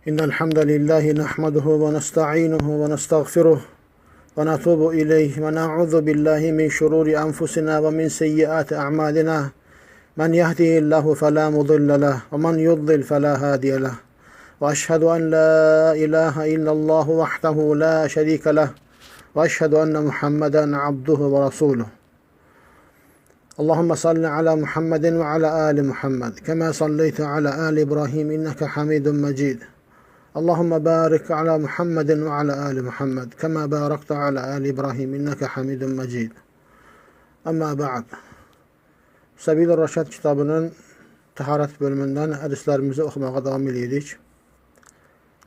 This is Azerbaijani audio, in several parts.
إن الحمد لله نحمده ونستعينه ونستغفره ونتوب إليه ونعوذ بالله من شرور أنفسنا ومن سيئات أعمالنا من يهده الله فلا مضل له ومن يضلل فلا هادي له وأشهد أن لا إله إلا الله وحده لا شريك له وأشهد أن محمدا عبده ورسوله اللهم صل على محمد وعلى آل محمد كما صليت على آل إبراهيم إنك حميد مجيد اللهم بارك على محمد وعلى آل محمد كما باركت على آل إبراهيم إنك حميد مجيد أما بعد Səbil Rəşad kitabının təharət bölümündən hədislərimizi oxumağa davam edirik.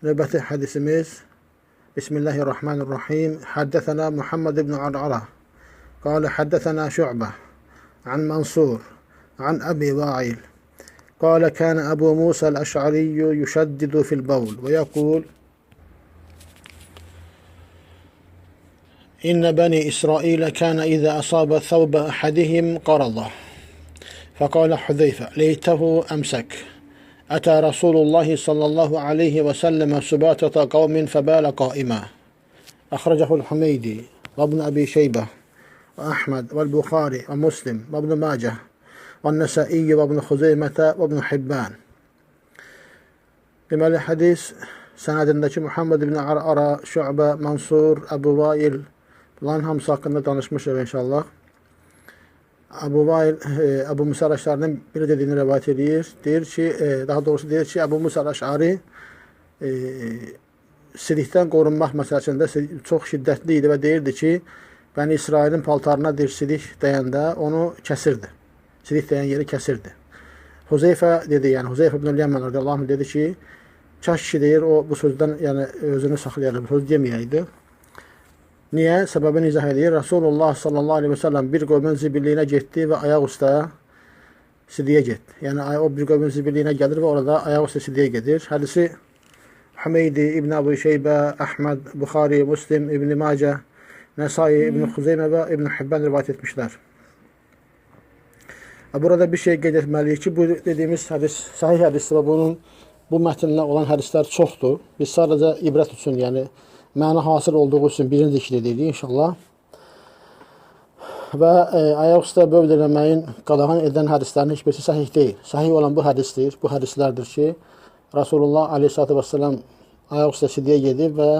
Növbəti hədisimiz Bismillahirrahmanirrahim. Həddəthənə Muhammed ibn Ar'ara قال حدثنا شعبة عن منصور عن أبي واعل قال كان أبو موسى الأشعري يشدد في البول ويقول إن بني إسرائيل كان إذا أصاب ثوب أحدهم قرضه فقال حذيفة ليته أمسك أتى رسول الله صلى الله عليه وسلم سباتة قوم فبال قائما أخرجه الحميدي وابن أبي شيبة وأحمد والبخاري ومسلم وابن ماجه والنسائي وابن خزيمة وابن حبان. Deməli, hədis sənədindəki Muhammed ibn Ar'ara, Şu'bə, Mansur, Əbu Vail, bunların hamısı haqqında danışmışıq inşallah. Əbu Vail, Əbu Musa Əş'arinin belə dediyini rəvayət edir. Deyir ki, daha doğrusu deyir ki, Əbu Musa Əş'ari silikdən qorunmaq məsələsində çox şiddətli idi və deyirdi ki, Bəni İsrailin paltarına deyir, silik dəyəndə onu kəsirdi. Silik dəyən yeri kəsirdi. Huzeyfə dedi, yəni Huzeyfə ibn Yəmən radiyallahu anh dedi ki, kaş ki deyir, o bu sözdən yəni, özünü saxlayardı, bu söz deməyəydi. Niyə? Səbəbini izah edir. Rasulullah sallallahu aleyhi və səlləm bir qövmün zibirliyinə getdi və ayaq üstə sidiyə getdi. Yəni o bir qövmün zibirliyinə gəlir və orada ayaq üstə sidiyə gedir. Hədisi Hümeydi, İbn Əbu Şeybə, Əhməd, Buxari, Muslim, İbn Macə, Nəsai, İbn Xuzeymə və İbn Hibban rivayət etmişlər. Burada bir şey qeyd etməliyik ki, bu dediyimiz hədis sahih hədisdir və bunun bu mətnlə olan hədislər çoxdur. Biz sadəcə ibrət üçün, yəni məna hasıl olduğu üçün birini zikr edirik inşallah. Və ayaq üstə bövl eləməyin qadağan edən hədislərin heç birisi sahih deyil. Sahih olan bu hədisdir. Bu hədislərdir ki, Rasulullah aleyhissalatü vesselam ayaq üstə sidiyə gedib və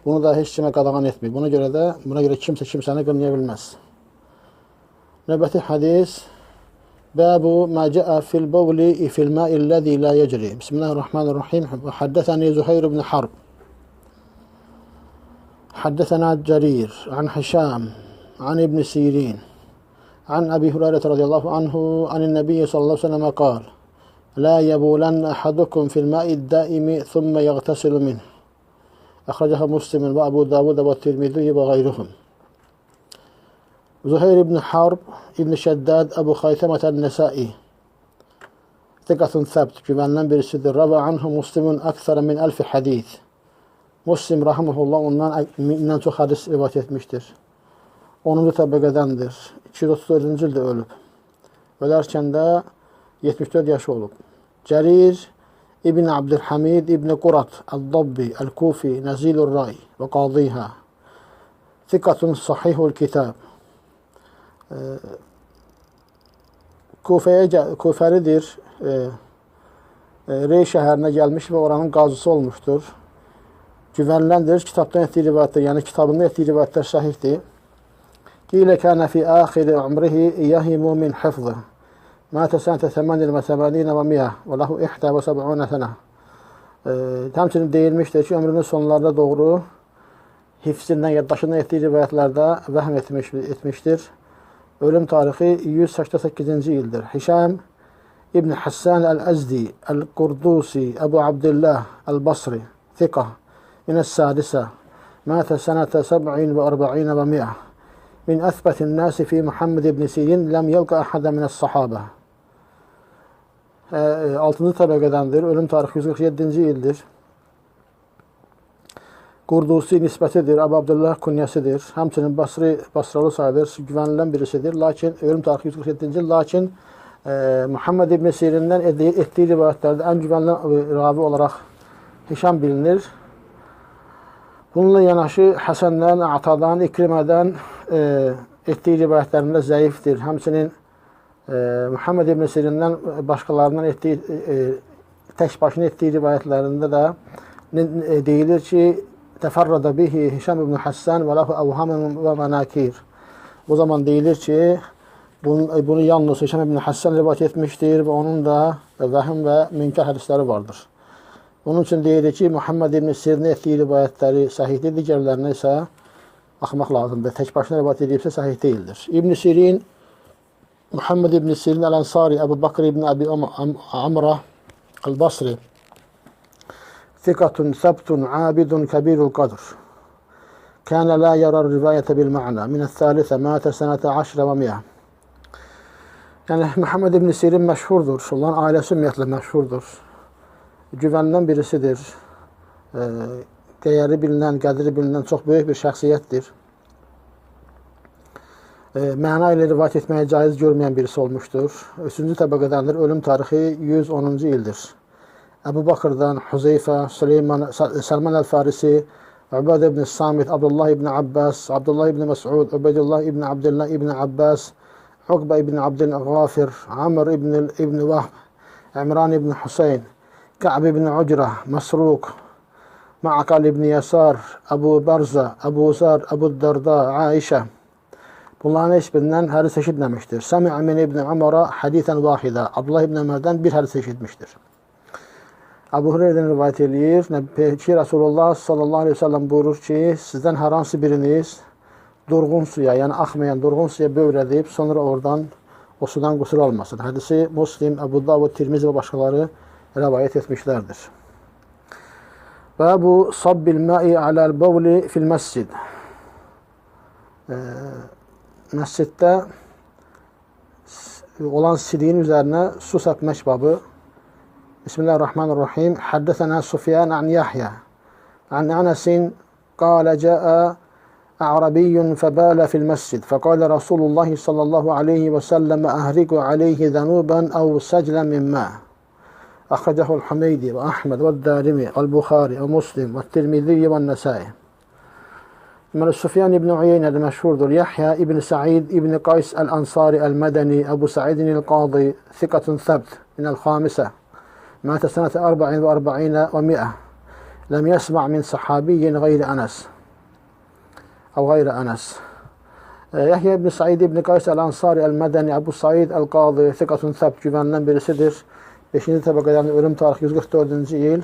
bunu da heç kimə qadağan etmir. Buna görə kimsə kimsəni qınaya bilməz. Növbəti hədis Bəbu mə cəə fil bovli fil mə'illəzi la yəcri. Bismillahirrahmanirrahim. Və həddəthəni Zuhayr ibn Harb. Həddəthənə Cərir an Hişam an İbn Sirin an Əbi Hüreyrə radiyallahu anhu anin Nəbiyyə sallallahu aleyhi ve sellem qal La yəbulən əhədukum fil mə'id daimi thumma yəğtəsilu minh. Əxrəcəhə Müslimin və Əbu Davud və Tirmidhi və qayruhum. Zuhayr ibn Harb, İbn Şəddad, Əbu Xaytəmət el-Nəsai. Thiqatun səbt, güvənilən birisidir. Rəvə anhu Müslimun əksərə min əlfi hədis. Müslim rahimehullah ondan mindən çox hədis rivayət etmişdir. 10-cu təbəqədəndir. 234-cü ildə ölüb. Ölərkən də 74 yaşı olub. Cərir İbn Abdülhamid İbn Qurat Əl-Dabbi Əl-Kufi Nəzilur Ray və Qadiyhə. Thiqatun sahihul kitab. Kufəlidir. Rey şəhərinə gəlmiş və oranın qazısı olmuşdur. Güvəniləndir. Kitabdan etdiyi rivayətlər, yəni kitabında etdiyi rivayətlər sahihdir. Qilə kənə fi əxiri umrihi yəhimu min hifzı. Mətə sənətə 88 və 100 və ləhu 71 sənə. Həmçinin deyilmişdir ki, ömrünün sonlarına doğru hifzindən, yaddaşından etdiyi rivayətlərdə vəhm etmişdir. Ölüm tarixi 188-ci ildir. Hişam İbn Həssan Əl-Əzdi, Əl-Qurdusi, Əbu Abdillah, Əl-Basri, Thiqa, Minəs-Sadisə, Mətə sənətə 47 və 100. Min əthbətin nəsi fi Muhammed ibn Sirin ləm yəlqə əhədə minəs-sahabə. 6-cı təbəqədəndir. Ölüm tarixi 147-ci ildir. Qurdusi nisbətidir. Əbu Abdullah künyəsidir. Həmçinin Basralı sayılır. Güvənilən birisidir. Lakin ölüm tarixi 147-ci il. Lakin Muhammed ibn Sirindən etdiyi rivayətlərdə ən güvənilən ravi olaraq Hişam bilinir. Bununla yanaşı Həsəndən, Atadan, İkrimədən etdiyi rivayətlərində zəifdir. Həmçinin Muhammed ibn Sirindən başqalarından etdiyi, tək başına etdiyi rivayətlərində də deyilir ki, təfərrədə bihi Hişam ibn Həssən və ləhu əvhamən və mənakir. O zaman deyilir ki, bunu yalnız Hişam ibn Həssən rivayət etmişdir və onun da vəhim və münkar hədisləri vardır. Onun üçün deyilir ki, Muhammed ibn Sirin etdiyi rivayətləri səhihdir, digərlərinə isə baxmaq lazımdır. Tək başına rivayət edibsə səhih deyildir. İbn Sirin, Muhammed ibn Sirin Əl-Ənsari, Əbu Bakr ibn Əbi Amra Əl-Basri, Thikatun, Səbtun, Abidun, Kəbirul Qadr. Kənə la yarar rivayətə bil mə'na. Minəl-thəlithə mətə sənətə 10 və 100. Yəni, Muhammed ibn Sirin məşhurdur. Onların ailəsi ümumiyyətlə məşhurdur. Güvənilən birisidir. Dəyəri bilinən, qədri bilinən çox böyük bir şəxsiyyətdir. Məna ilə rivayət etməyə caiz görməyən birisi olmuşdur. 3-cü təbəqədəndir. Ölüm tarixi 110-cu ildir. Əbu Bakırdan Huzeyfə, Səlman Əl-Farisi, Ubadə ibn Samit, Abdullah ibn Abbas, Abdullah ibn Məs'ud, Ubeydullah ibn Abdullah ibn Abbas, Uqbə ibn Abdülğafir, Amr ibn Vahb, İmran ibn Hüseyn, Ka'b ibn Ucra, Masruq, Ma'qal ibn Yasar, Abu Barza, Abu Zar, Abu Darda, Aişə. Bunların heç birindən hədis eşitməmişdir. Sami'a min ibn Umara hadisən vahidə. Abdullah ibn Ömərdən bir hədis eşitmişdir. Əbu Hüreyrədən rivayət eləyir ki, Rasulullah sallallahu aleyhi ve sellem buyurur ki, sizdən hər hansı biriniz durğun suya, yəni axmayan durğun suya bövrədib, sonra oradan o sudan qüsul almasın. Hədisi Muslim, Əbu Davud, Tirmizi və başqaları rivayət etmişlərdir. Və bu sabbil mə'i aləl bəvli fil məscid. Məsciddə olan sidiyin üzərinə su səpmək babı. Bismillahirrahmanirrahim. Həddəsənə Sufyan an Yahya an Ənəsin qalə cəə A'rabiyyun fəbələ fil məscid fəqalə Rasulullah sallallahu aleyhi və səlləm əhriqu aleyhi zənuban əv səclən min mə. Əxrəcəhul Hümeydi və Əhməd və Dərimi və Buxari və Muslim və Tirmidhi və Nəsai. Deməli, Sufyan ibn Uyeynədə məşhurdur. Yahya ibn Sa'id ibn Qays Əl-Ansari Əl-Mədəni Əbu Sa'idin El-Qadi Thikatun Səbt minəl-Xamisə mətə sənətə 44 və 100. Ləm yəsma' min sahabiyyin qeyri Ənəs əv qeyri Ənəs. Yahya ibn Sa'id ibn Qays Əl-Ansari Əl-Mədəni Əbu Sa'id El-Qadi Thikatun Səbt güvənilən birisidir. 5-ci təbəqədən ölüm tarixi 144-cü il.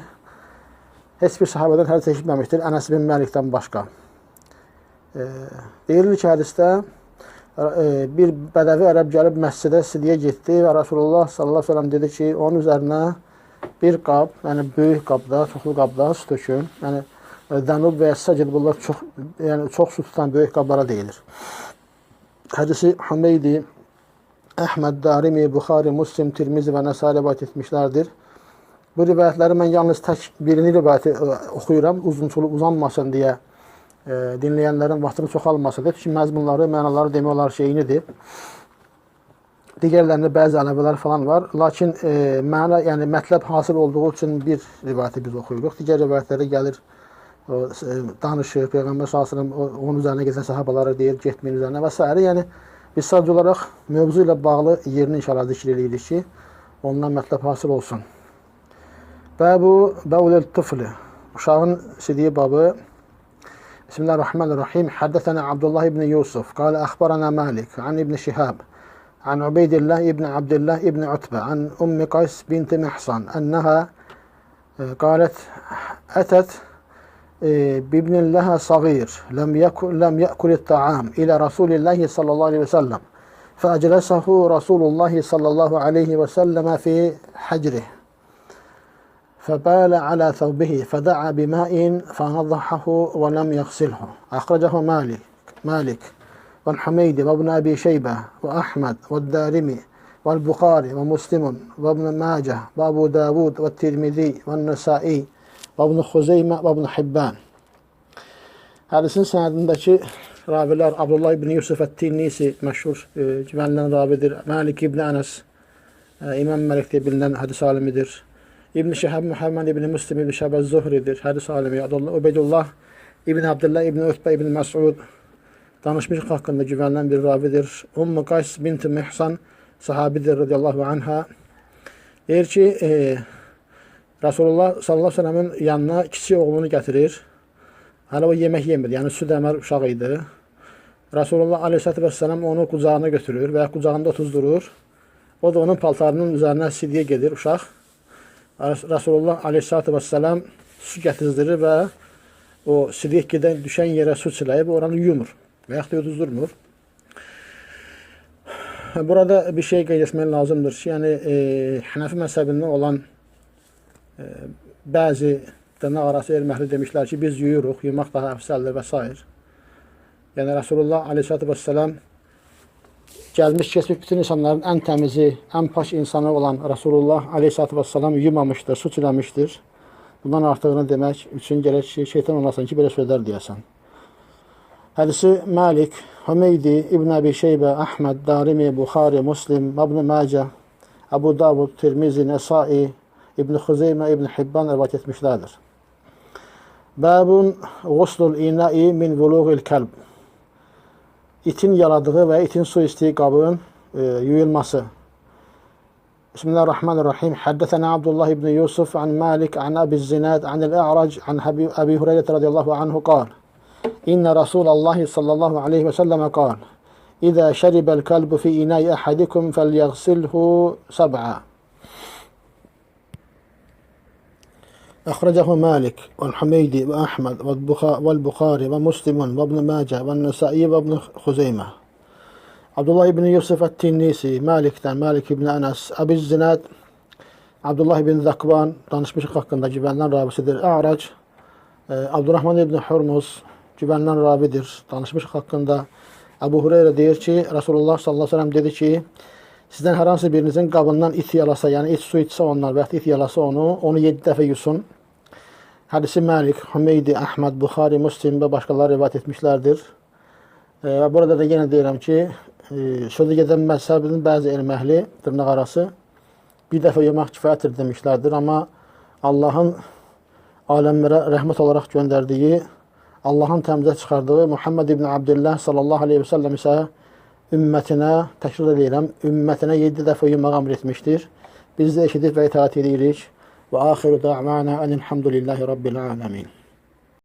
Heç bir sahabədən hədis eşitməmişdir, Ənəs bin Məlikdən başqa. Deyilir ki, hədisdə bir bədəvi ərəb gəlib məscidə sidiyə getdi və Rasulullah sallallahu aleyhi ve sellem dedi ki, onun üzərinə bir qab, yəni böyük qabda, çoxlu qabda su tökün. Yəni dənub və ya səcid bunlar çox su tutan böyük qablara deyilir. Hədisi Hümeydi, Əhməd, Darimi, Buxari, Muslim, Tirmizi və Nəsai rivayət etmişlərdir. Bu rivayətləri mən yalnız tək birini rivayəti oxuyuram, uzanmasın deyə, dinləyənlərin vaxtını çoxalmasın deyə. Çünki məzmunları, mənaları demək olar ki, eynidir. Digərlərində bəzi əlavələr falan var. Lakin məna, yəni mətləb hasıl olduğu üçün bir rivayəti biz oxuyuruq. Digər rivayətlərə gəlir, danışır, Peyğəmbər sallallahu onun üzərinə keçən sahabaları deyir, getməyin üzərinə və s. Yəni, biz sadəcə olaraq mövzu ilə bağlı yerini inşallah zikr edirik ki, ondan mətləb hasıl olsun. Bəbu bəvlil tıfli. Uşağın sidiyi babı. Bismillahirrahmanirrahim. Həddəsənə Abdullah ibn Yusuf. Qalə əxbarana Malik. An ibn Şihab. An Ubeydillah ibn Abdillah ibn Utbə. An Ummi Qays binti Mihsan. Ənəha qalət ətət بابن لها صغير لم يأكل الطعام إلى رسول الله صلى الله عليه وسلم فأجلسه رسول الله صلى الله عليه وسلم في حجره فبال على ثوبه فدعا بماء فنضحه ولم يغسله. أخرجه مالك والحميدي وابن أبي شيبة وأحمد والدارمي والبخاري ومسلم وابن ماجه وأبو داود والترمذي والنسائي və ibn Xuzeymə və ibn Hibban. Hədisin sənədindəki ravilər Abdullah ibn Yusuf Ət-Tinnisi məşhur güvənilən ravidir. Malik ibn Ənəs, İmam Məlik deyə bilinən hədis alimidir. İbn Şihab Muhammed İbn Müslim İbn Şihab az-Zuhri'dir. Hadis alimi Ubeydullah İbn Abdullah İbn Utbe İbn Mas'ud danışmışlıq haqqında güvənilən bir ravidir. Ummu Qays bint Mihsan sahabidir radiyallahu anha. Deyir ki, Rasulullah sallallahu aleyhi ve sellemin yanına kiçik oğlunu gətirir. Hələ o yemək yemir, yəni süd əmər uşaq idi. Rasulullah aleyhissalatü vesselam onu qucağına götürür və qucağında otuzdurur. O da onun paltarının üzərinə sidyə gedir uşaq. Rasulullah aleyhissalatü vesselam su gətizdirir və o sidik gedən düşən yerə su çiləyib oranı yumur və yaxud da yuduzdurmur. Burada bir şey qeyd etmək lazımdır ki, yəni Hənəfi məzhəbindən olan bəzi dırnaq arası erməhli demişlər ki, biz yuyuruq, yumaq daha əfsəldir və s. Yəni Rasulullah aleyhissalatü vesselam gəlmiş keçmiş bütün insanların ən təmizi, ən paş insanı olan Rasulullah aleyhissalatü vesselam yumamışdır, su çiləmişdir. Bundan artığını demək üçün gərək ki, şeytan olasın ki, belə sözlər deyəsən. Hədisi Malik, Hümeydi, İbn Əbi Şeybə, Əhməd, Darimi, Buxari, Muslim, İbn Məcə, Əbu Davud, Tirmizi, Nəsai, İbn Xuzeymə, İbn Hibban rivayet etmişlərdir. Bəbun guslul inai min vuluğil kəlb. İtin yaladığı və itin su içdiyi qabın yuyulması. Bismillahirrahmanirrahim. Həddəthənə Abdullah ibn Yusuf an Malik an Əbi Zinad an el-A'rac an Əbi Hüreyrət radiyallahu anhu qal. İnne Rasulallahi sallallahu aleyhi ve sellem qal. İzə şəribəl kəlbu fi inai əhədikum fəlyəğsilhu səb'a. أخرجه مالك والحميدي وأحمد والبخاري ومسلم وابن ماجه والنسائي وابن خزيمة. Abdullah ibn Yusuf et-Tinnisi, Malik'ten, Malik ibn Enes, Əbi Zinad, Abdullah ibn Zakvan, danışmışıq haqqında güvənilən rabisidir. A'rac, Abdurrahman ibn Hurmuz, güvənilən ravidir, danışmışıq haqqında. Əbu Hüreyrə deyir ki, Rasulullah sallallahu aleyhi ve sellem dedi ki, sizdən hər hansı birinizin qabından it yalasa, yəni it su içsə onlar və it yalasa onu 7 dəfə yusun. Hədisi Malik, Hümeydi, Əhməd, Buxari, Muslim və başqaları rivayet etmişlərdir. Burada da yenə deyirəm ki, sözü gedən məzhəbinin bəzi elm əhli, dırnaq arası, bir dəfə yemək kifayətdir demişlərdir. Amma Allahın aləmlərə rəhmət olaraq göndərdiyi, Allahın təmizə çıxardığı Muhammed ibn Abdullah sallallahu aleyhi ve sellem isə ümmətinə, təkrar edirəm, ümmətinə 7 dəfə yumağa əmr etmişdir. Biz də eşidib və itaat edirik. Və axiru da'vana enilhamdülillahi rabbil alemin.